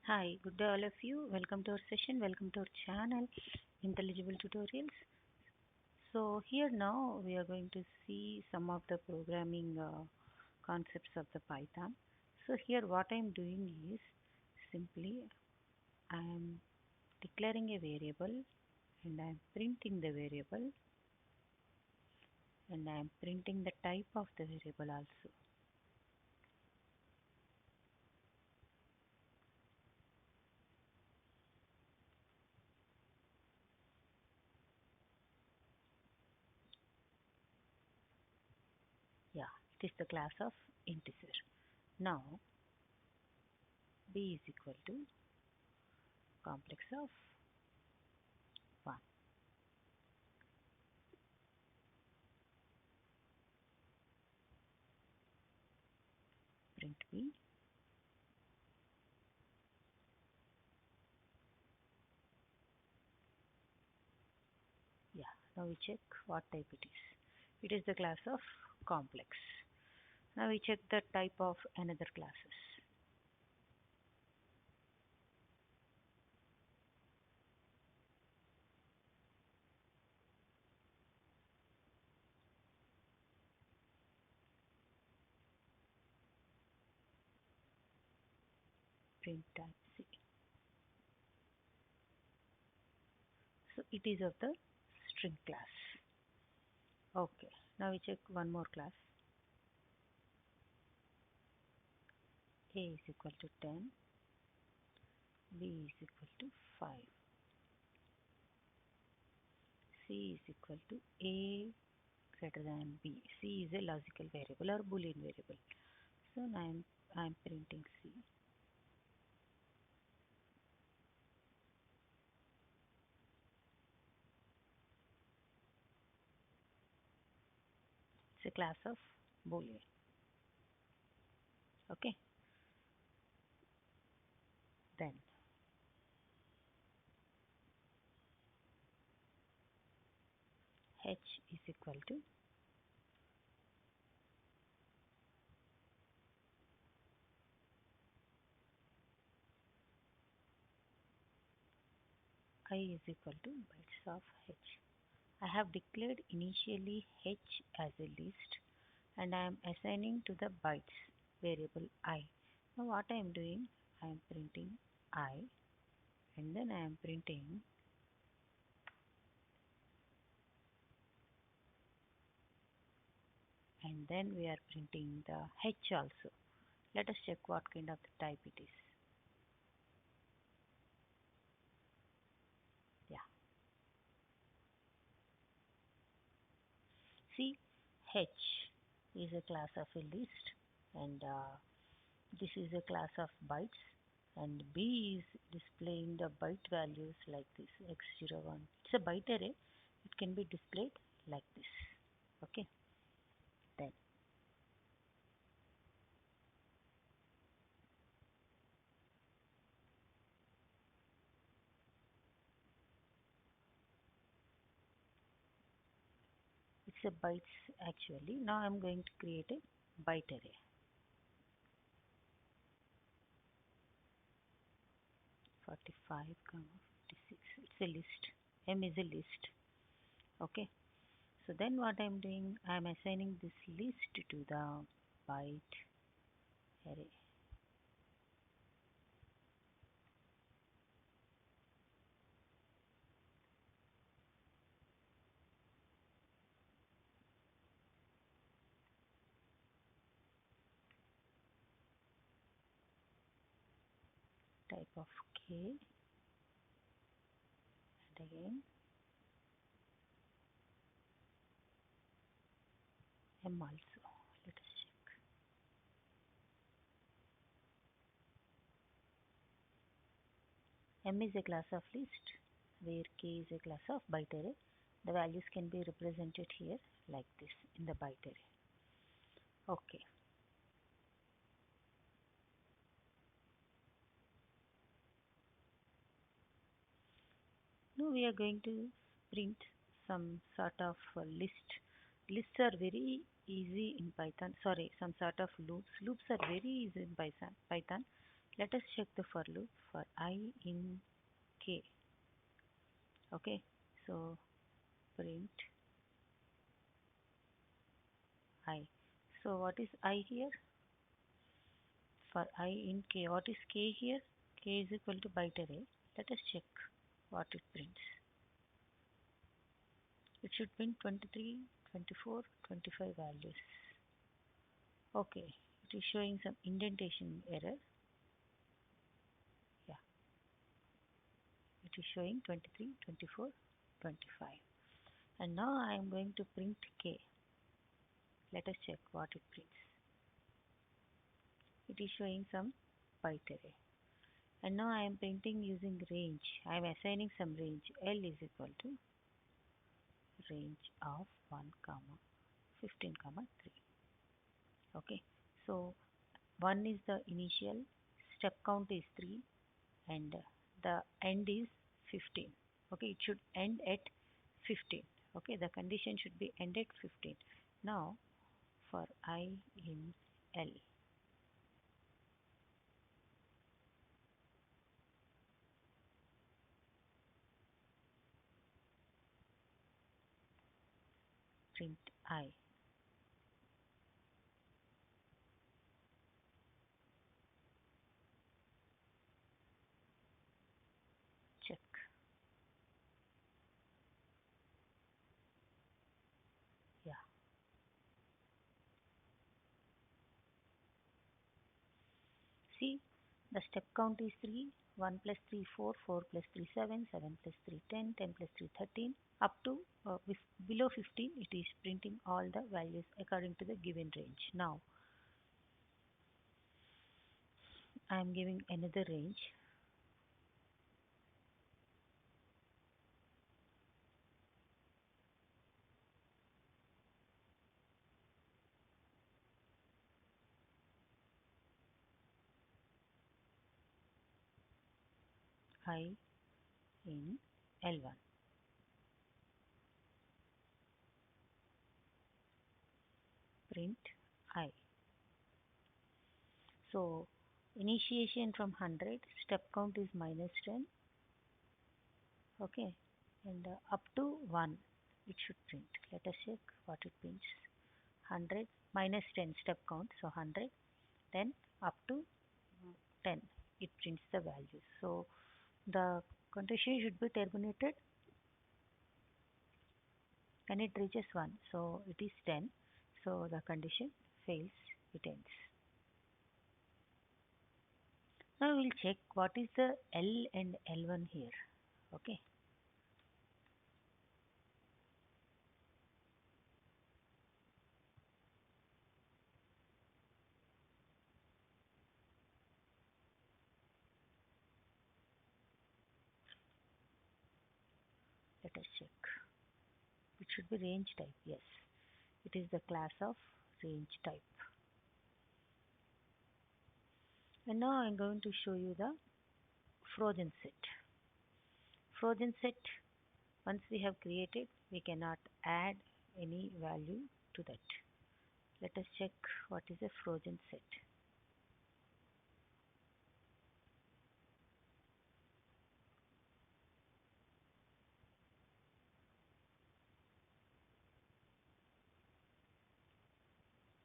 Hi, good day all of you. Welcome to our session. Welcome to our channel, Intelligible Tutorials. So here now we are going to see some of the programming concepts of the Python. So here what I am doing is simply I am declaring a variable and I am printing the variable and I am printing the type of the variable also. Yeah, it is the class of integer. Now b is equal to complex of 1. Print b. Yeah, now we check what type it is. It is the class of complex. Now we check the type of another classes. Print type C. So it is of the string class. Okay, now we check one more class. A is equal to 10, B is equal to 5, C is equal to A greater than B. C is a logical variable or boolean variable. So now I'm printing C. It's a class of boolean. Okay, then H is equal to I is equal to bytes of H. I have declared initially H as a list and I am assigning to the bytes variable I. Now what I am doing, I am printing I and then I am printing and then we are printing the H also. Let us check what kind of the type it is. Yeah. See, H is a class of a list and this is a class of bytes and B is displaying the byte values like this x01. It's a byte array. It can be displayed like this. Okay. Then it's a bytes actually. Now I'm going to create a byte array. 45, 56. It's a list. M is a list. Okay. So then what I'm doing, I'm assigning this list to the byte array. Type of K and again M also. Let us check. M is a class of list where K is a class of byte array. The values can be represented here like this in the byte array. Okay. Now we are going to print some sort of list. Lists are very easy in Python. Sorry, some sort of loops. Loops are very easy in Python. Let us check the for loop for I in k. Okay, so print I. So what is I here? For I in k, what is k here? K is equal to byte array. Let us check what it prints. It should print 23, 24, 25 values. Okay, it is showing some indentation error. Yeah, it is showing 23, 24, 25. And now I am going to print k. Let us check what it prints. It is showing some byte array. And now I am printing using range. I am assigning some range. L is equal to range of 1 comma 15 comma 3. Okay, so 1 is the initial, step count is 3, and the end is 15. Okay, it should end at 15. Okay, the condition should be end at 15. Now for I in L, print I. Check. Yeah. See, the step count is 3, 1 plus 3, 4, 4 plus 3, 7, 7 plus 3, 10, 10 plus 3, 13, up to below 15, it is printing all the values according to the given range. Now, I am giving another range. I in L1. Print I. So, initiation from 100, step count is minus 10. Okay, and up to 1, it should print. Let us check what it prints. 100 minus 10 step count, so 100. Then up to 10, it prints the values. So, the condition should be terminated when it reaches 1. So, it is 10. So, the condition fails, it ends. Now, we will check what is the L and L1 here. Okay. Let us check. It should be range type. Yes, it is the class of range type. And now I'm going to show you the frozen set. Frozen set, once we have created, we cannot add any value to that. Let us check what is a frozen set.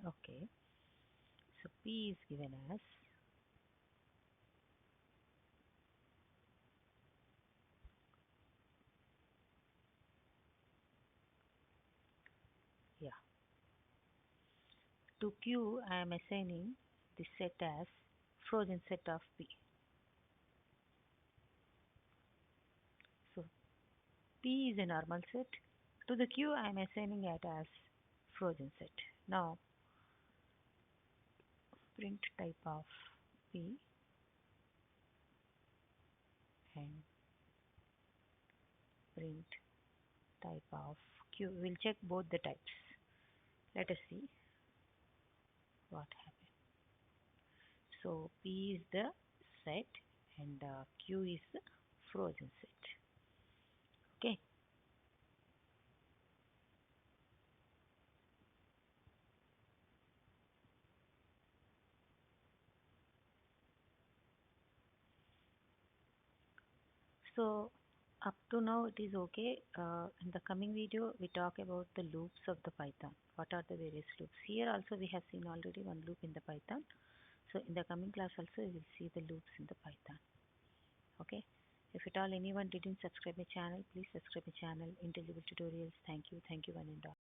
Okay, so P is given as yeah. To Q, I am assigning this set as frozen set of P. So P is a normal set. To the Q, I am assigning it as frozen set. Now print type of P and print type of Q. We'll check both the types. Let us see what happens. So P is the set and Q is the frozen set. Okay. So up to now it is okay. In the coming video we talk about the loops of the Python. What are the various loops? Here also we have seen already one loop in the Python. So in the coming class also we will see the loops in the Python. Okay. If at all anyone didn't subscribe my channel, please subscribe my channel, Intelligible Tutorials. Thank you. Thank you one and all.